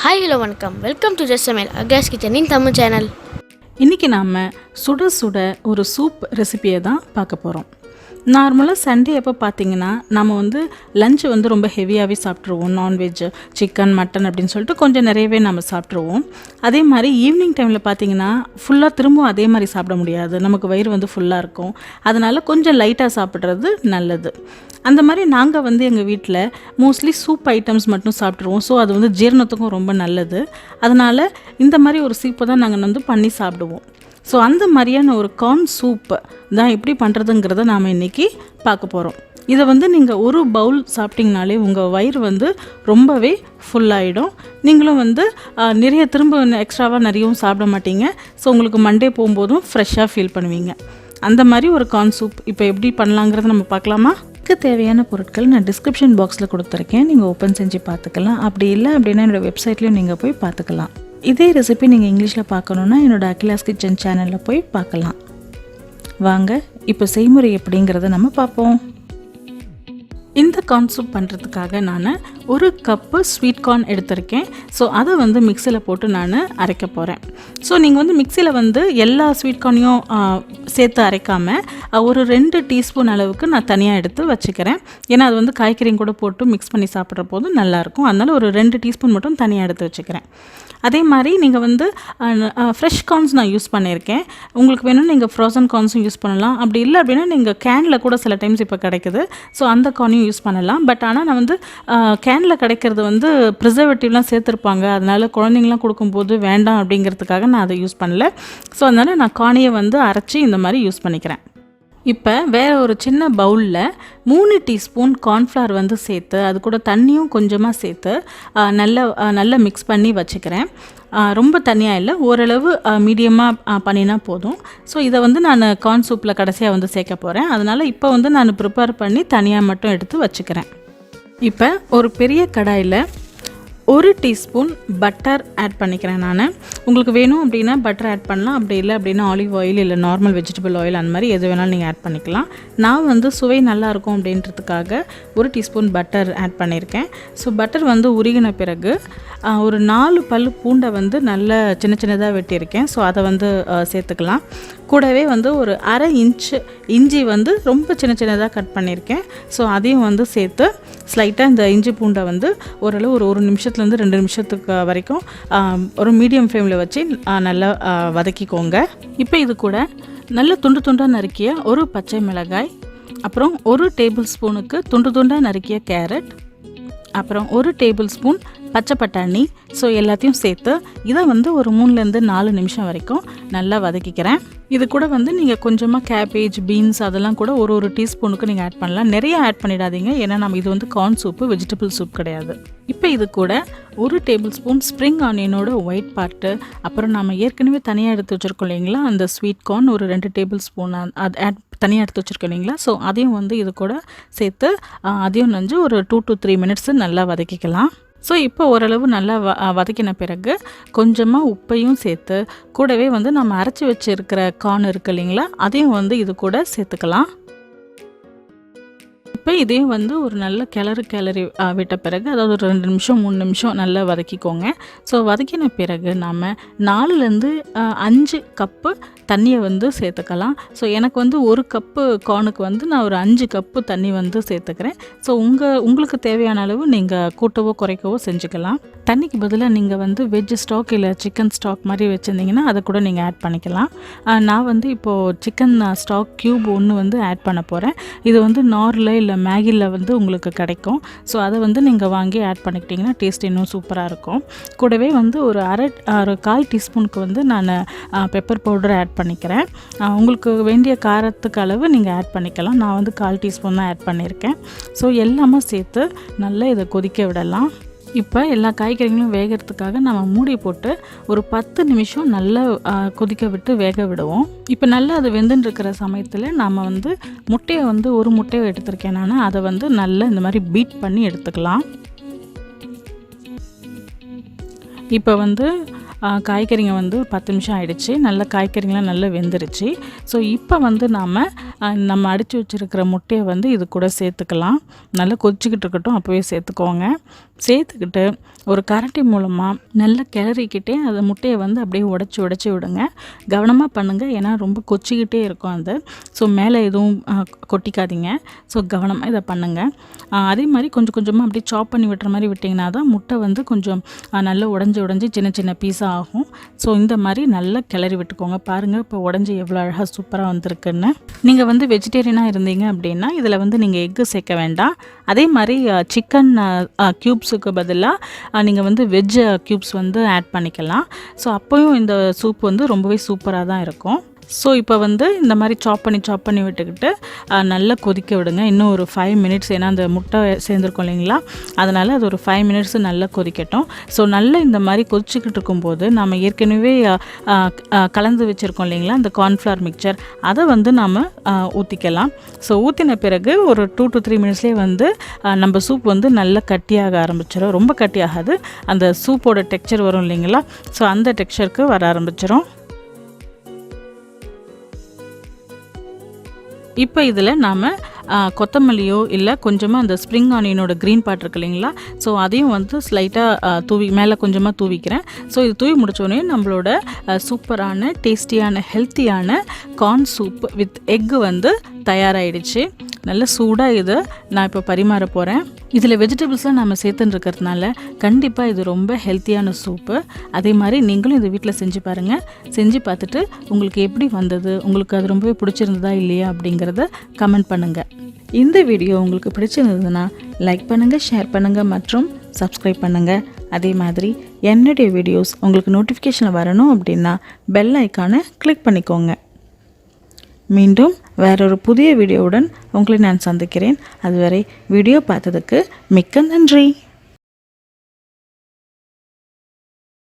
Hi hello வணக்கம். Welcome to just சமையல் Akash கிச்சனின் Tamil channel. இன்றைக்கி நாம் சுட சுட ஒரு சூப் ரெசிபியை தான் பார்க்க போகிறோம். நார்மலாக சண்டே அப்போ பார்த்திங்கன்னா நம்ம லஞ்சு ரொம்ப ஹெவியாகவே சாப்பிட்ருவோம். நான்வெஜ், சிக்கன், மட்டன் அப்படின்னு சொல்லிட்டு கொஞ்சம் நிறையவே நம்ம சாப்பிட்ருவோம். அதே மாதிரி ஈவினிங் டைமில் பார்த்திங்கன்னா ஃபுல்லாக திரும்பவும் அதே மாதிரி சாப்பிட முடியாது. நமக்கு வயிறு ஃபுல்லாக இருக்கும். அதனால் கொஞ்சம் லைட்டாக சாப்பிட்றது நல்லது. அந்த மாதிரி நாங்கள் எங்கள் வீட்டில் மோஸ்ட்லி சூப் ஐட்டம்ஸ் மட்டும் சாப்பிட்ருவோம். ஸோ அது ஜீரணத்துக்கும் ரொம்ப நல்லது. அதனால் இந்த மாதிரி ஒரு சூப்பை தான் நாங்கள் பண்ணி சாப்பிடுவோம். ஸோ அந்த மாதிரியான ஒரு கார்ன் சூப் தான் எப்படி பண்ணுறதுங்கிறத நாம் இன்றைக்கி பார்க்க போகிறோம். இதை நீங்கள் ஒரு பவுல் சாப்பிட்டிங்கனாலே உங்கள் வயிறு ரொம்பவே ஃபுல்லாகிடும். நீங்களும் நிறைய திரும்ப எக்ஸ்ட்ராவாக நிறையவும் சாப்பிட மாட்டீங்க. ஸோ உங்களுக்கு மண்டே போகும்போதும் ஃப்ரெஷ்ஷாக ஃபீல் பண்ணுவீங்க. அந்த மாதிரி ஒரு கார்ன் சூப் இப்போ எப்படி பண்ணலாங்கிறத நம்ம பார்க்கலாமா? இதுக்கு தேவையான பொருட்கள் நான் டிஸ்கிரிப்ஷன் பாக்ஸில் கொடுத்துருக்கேன். நீங்கள் ஓப்பன் செஞ்சு பார்த்துக்கலாம். அப்படி இல்லை அப்படின்னா என்னோடய வெப்சைட்லேயும் நீங்கள் போய் பார்த்துக்கலாம். இதே ரெசிபி நீங்கள் இங்கிலீஷில் பார்க்கணுன்னா என்னோடய அகிலாஸ் கிச்சன் சேனலில் போய் பார்க்கலாம். வாங்க இப்போ செய்முறை எப்படிங்கிறத நம்ம பார்ப்போம். இந்த கார்ன் சூப் பண்ணுறதுக்காக நான் ஒரு கப்பு ஸ்வீட் கார்ன் எடுத்திருக்கேன். ஸோ அதை மிக்சியில் போட்டு நான் அரைக்க போகிறேன். ஸோ நீங்கள் மிக்சியில் எல்லா ஸ்வீட் கார்னையும் சேர்த்து அரைக்காமல் ஒரு 2 டீஸ்பூன் அளவுக்கு நான் தனியாக எடுத்து வச்சுக்கிறேன். ஏன்னா அது காய்கறியும் கூட போட்டு மிக்ஸ் பண்ணி சாப்பிட்ற போது நல்லாயிருக்கும். அதனால் ஒரு 2 டீஸ்பூன் மட்டும் தனியாக எடுத்து வச்சுக்கிறேன். அதே மாதிரி நீங்கள் ஃப்ரெஷ் கார்ன்ஸ் நான் யூஸ் பண்ணியிருக்கேன். உங்களுக்கு வேணும்னா நீங்கள் ஃப்ரோசன் கார்ன்ஸும் யூஸ் பண்ணலாம். அப்படி இல்லை அப்படின்னா நீங்கள் கேனில் கூட சில டைம்ஸ் இப்போ கிடைக்குது. ஸோ அந்த கார்னையும் யூஸ் பண்ணலாம். பட் ஆனால் நான் கேனில் கிடைக்கிறது ப்ரிசர்வேட்டிவ்லாம் சேர்த்துருப்பாங்க. அதனால் குழந்தைங்களாம் கொடுக்கும்போது வேண்டாம் அப்படிங்கிறதுக்காக நான் அதை யூஸ் பண்ணல. ஸோ அதனால் நான் கார்னையை அரைச்சி இந்த மாதிரி யூஸ் பண்ணிக்கிறேன். இப்போ வேறு ஒரு சின்ன பவுலில் 3 டீஸ்பூன் கார்ன்ஃப்ளவர் சேர்த்து அது கூட தண்ணியும் கொஞ்சமாக சேர்த்து நல்லா மிக்ஸ் பண்ணி வச்சுக்கிறேன். ரொம்ப தனியாக இல்லை, ஓரளவு மீடியமாக பண்ணினா போதும். ஸோ இதை நான் கார்ன் சூப்பில் கடைசியாக சேர்க்க போகிறேன். அதனால் இப்போ நான் ப்ரிப்பேர் பண்ணி தனியாக மட்டும் எடுத்து வச்சுக்கிறேன். இப்போ ஒரு பெரிய கடாயில் 1 டீஸ்பூன் பட்டர் ஆட் பண்ணிக்கிறேன். நான் உங்களுக்கு வேணும் அப்படின்னா பட்டர் ஆட் பண்ணலாம். அப்படி இல்லை அப்படின்னா ஆலிவ் ஆயில் இல்லை நார்மல் வெஜிடபிள் ஆயில் அந்த மாதிரி எது வேணாலும் நீங்கள் ஆட் பண்ணிக்கலாம். நான் சுவை நல்லாயிருக்கும் அப்படின்றதுக்காக 1 டீஸ்பூன் பட்டர் ஆட் பண்ணியிருக்கேன். ஸோ பட்டர் உருகின பிறகு ஒரு 4 பல் பூண்டை நல்லா சின்ன சின்னதாக வெட்டியிருக்கேன். ஸோ அதை சேர்த்துக்கலாம். கூடவே ஒரு அரை இன்ச்சு இஞ்சி ரொம்ப சின்ன சின்னதாக கட் பண்ணியிருக்கேன். ஸோ அதையும் சேர்த்து ஸ்லைட்டாக இந்த இஞ்சி பூண்டை ஓரளவு ஒரு 1 நிமிஷத்துலேருந்து 2 நிமிஷத்துக்கு வரைக்கும் ஒரு மீடியம் ஃப்ளேமில் வச்சு நல்லா வதக்கிக்கோங்க. இப்போ இது கூட நல்ல துண்டு துண்டாக நறுக்கிய ஒரு பச்சை மிளகாய், அப்புறம் 1 டேபிள் ஸ்பூனுக்கு துண்டு துண்டாக நறுக்கிய கேரட், அப்புறம் 1 டேபிள் ஸ்பூன் பச்சை பட்டாணி. ஸோ எல்லாத்தையும் சேர்த்து இதை ஒரு 3லேருந்து 4 நிமிஷம் வரைக்கும் நல்லா வதக்கிக்கிறேன். இது கூட நீங்கள் கொஞ்சமாக கேபேஜ், பீன்ஸ் அதெல்லாம் கூட ஒரு டீஸ்பூனுக்கு நீங்கள் ஆட் பண்ணலாம். நிறைய ஆட் பண்ணிடாதீங்க. ஏன்னா நம்ம இது கார்ன் சூப்பு, வெஜிடபிள் சூப் கிடையாது. இப்போ இது கூட 1 டேபிள் ஸ்பூன் ஸ்ப்ரிங் ஆனியனோட ஒயிட் பார்ட்டு, அப்புறம் நம்ம ஏற்கனவே தனியாக எடுத்து வச்சுருக்கோம் இல்லைங்களா, அந்த ஸ்வீட் கார்ன் ஒரு 2 டேபிள் ஸ்பூன் அது ஆட் தனியாக எடுத்து வச்சுருக்கோம் இல்லைங்களா. ஸோ அதையும் இது கூட சேர்த்து அதையும் ஒரு 2 to 3 மினிட்ஸு நல்லா வதக்கிக்கலாம். ஸோ இப்போ ஓரளவு நல்லா வதக்கின பிறகு கொஞ்சமாக உப்பையும் சேர்த்து கூடவே நம்ம அரைச்சி வச்சுருக்கிற கார்ன் இருக்குது இல்லைங்களா, அதையும் இது கூட சேர்த்துக்கலாம். இப்போ இதையும் ஒரு நல்ல கிளறி விட்ட பிறகு அதாவது ஒரு 2 நிமிஷம் 3 நிமிஷம் நல்லா வதக்கிக்கோங்க. ஸோ வதக்கின பிறகு நாம் 4லேருந்து 5 கப்பு தண்ணியை சேர்த்துக்கலாம். ஸோ எனக்கு 1 கப்பு கார்னுக்கு நான் ஒரு 5 கப்பு தண்ணி சேர்த்துக்கிறேன். ஸோ உங்களுக்கு தேவையான அளவு நீங்கள் கூட்டவோ குறைக்கவோ செஞ்சுக்கலாம். தண்ணிக்கு பதிலாக நீங்கள் வெஜ் ஸ்டாக் இல்லை சிக்கன் ஸ்டாக் மாதிரி வச்சுருந்தீங்கன்னா அதை கூட நீங்கள் ஆட் பண்ணிக்கலாம். நான் இப்போது சிக்கன் ஸ்டாக் க்யூப் 1 ஆட் பண்ண போகிறேன். இது நார்ல இல்லை மேகியில் உங்களுக்கு கிடைக்கும். ஸோ அதை நீங்கள் வாங்கி ஆட் பண்ணிக்கிட்டிங்கன்னா டேஸ்ட் இன்னும் சூப்பராக இருக்கும். கூடவே ஒரு 1/4 டீஸ்பூனுக்கு நான் பெப்பர் பவுடர் ஆட் பண்ணிக்கிறேன். உங்களுக்கு வேண்டிய காரத்துக்கு அளவு நீங்கள் ஆட் பண்ணிக்கலாம். நான் 1/4 டீஸ்பூன் தான் ஆட் பண்ணியிருக்கேன். ஸோ எல்லாமே சேர்த்து நல்லா இதை கொதிக்க விடலாம். இப்போ எல்லா காய்கறிகளும் வேகிறதுக்காக நம்ம மூடி போட்டு ஒரு 10 நிமிஷம் நல்லா கொதிக்க விட்டு வேக விடுவோம். இப்போ நல்லா அது வெந்துன்னு இருக்கிற சமயத்தில் நாம் முட்டையை ஒரு முட்டையை எடுத்திருக்கேன். நான் அதை நல்லா இந்த மாதிரி பீட் பண்ணி எடுத்துக்கலாம். இப்போ காய்கறிங்க வந்து 10 நிமிஷம் ஆயிடுச்சு. நல்ல காய்கறிங்களாம் நல்லா வெந்துருச்சு. ஸோ இப்போ வந்து நம்ம அடித்து வச்சுருக்கிற முட்டையை வந்து இது கூட சேர்த்துக்கலாம். நல்லா கொதிச்சுக்கிட்டு இருக்கட்டும், அப்போவே சேர்த்துக்கோங்க. சேர்த்துக்கிட்டு ஒரு கரண்டி மூலமாக நல்லா கிளறிக்கிட்டே அந்த முட்டையை வந்து அப்படியே உடச்சி விடுங்க. கவனமாக பண்ணுங்கள், ஏன்னா ரொம்ப கொச்சிக்கிட்டே இருக்கும் அது. ஸோ மேலே எதுவும் கொட்டிக்காதீங்க. ஸோ கவனமாக இதை பண்ணுங்கள். அதே மாதிரி கொஞ்சம் கொஞ்சமாக அப்படியே சாப் பண்ணி விட்டுற மாதிரி விட்டிங்கன்னா தான் முட்டை வந்து கொஞ்சம் நல்லா உடஞ்சி சின்ன சின்ன பீஸாக ஆகும். ஸோ இந்த மாதிரி நல்லா கிளறி விட்டுக்கோங்க. பாருங்கள் இப்போ உடஞ்சி எவ்வளோ அழகாக சூப்பராக வந்திருக்குன்னு. நீங்கள் வந்து வெஜிடேரியனாக இருந்தீங்க அப்படின்னா இதில் வந்து நீங்கள் எக்கு சேர்க்க வேண்டாம். அதே மாதிரி சிக்கன் க்யூப்ஸுக்கு பதிலாக நீங்கள் வந்து வெஜ் க்யூப்ஸ் வந்து ஆட் பண்ணிக்கலாம். ஸோ அப்போயும் இந்த சூப் வந்து ரொம்பவே சூப்பராக தான் இருக்கும். ஸோ இப்போ வந்து இந்த மாதிரி சாப் பண்ணி விட்டுக்கிட்டு நல்லா கொதிக்க விடுங்க. இன்னும் ஒரு 5 மினிட்ஸ், ஏன்னா அந்த முட்டை சேர்ந்துருக்கும் இல்லைங்களா, அதனால் அது ஒரு 5 மினிட்ஸ் நல்லா கொதிக்கட்டும். ஸோ நல்லா இந்த மாதிரி கொதிச்சுக்கிட்டு இருக்கும்போது நம்ம ஏற்கனவே கலந்து வச்சுருக்கோம் இல்லைங்களா அந்த கார்ன்ஃப்ளவர் மிக்சர், அதை வந்து நாம் ஊற்றிக்கலாம். ஸோ ஊற்றின பிறகு ஒரு 2 to 3 மினிட்ஸ்லேயே வந்து நம்ம சூப் வந்து நல்லா கட்டியாக ஆரம்பிச்சிடும். ரொம்ப கட்டியாகாது, அந்த சூப்போட டெக்ஸ்சர் வரும் இல்லைங்களா, ஸோ அந்த டெக்ஸ்சருக்கு வர ஆரம்பிச்சிடும். இப்போ இதில் நாம் கொத்தமல்லியோ இல்லை கொஞ்சமாக அந்த ஸ்ப்ரிங் ஆனியனோட க்ரீன் பார்ட் இருக்கு இல்லைங்களா, ஸோ அதையும் வந்து ஸ்லைட்டாக மேலே கொஞ்சமாக தூவிக்கிறேன். ஸோ இது தூவி முடித்தோடனே நம்மளோட சூப்பரான டேஸ்டியான ஹெல்த்தியான கார்ன் சூப் வித் எக்கு வந்து தயாராகிடுச்சு. நல்ல சூடாக இது நான் இப்போ பரிமாற போகிறேன். இதில் வெஜிடபிள்ஸ்லாம் நம்ம சேர்த்துன்னு இருக்கிறதுனால கண்டிப்பாக இது ரொம்ப ஹெல்த்தியான சூப்பு. அதே மாதிரி நீங்களும் இதை வீட்டில் செஞ்சு பாருங்கள். செஞ்சு பார்த்துட்டு உங்களுக்கு எப்படி வந்தது, உங்களுக்கு அது ரொம்பவே பிடிச்சிருந்ததா இல்லையா அப்படிங்கிறத கமெண்ட் பண்ணுங்கள். இந்த வீடியோ உங்களுக்கு பிடிச்சிருந்ததுன்னா லைக் பண்ணுங்கள், ஷேர் பண்ணுங்கள் மற்றும் சப்ஸ்கிரைப் பண்ணுங்கள். அதே மாதிரி என்னுடைய வீடியோஸ் உங்களுக்கு நோட்டிஃபிகேஷன் வரணும் அப்படின்னா பெல் ஐக்கானை கிளிக் பண்ணிக்கோங்க. மீண்டும் வேறொரு புதிய வீடியோவுடன் உங்களை நான் சந்திக்கிறேன். அதுவரை வீடியோ பார்த்ததுக்கு மிக்க நன்றி.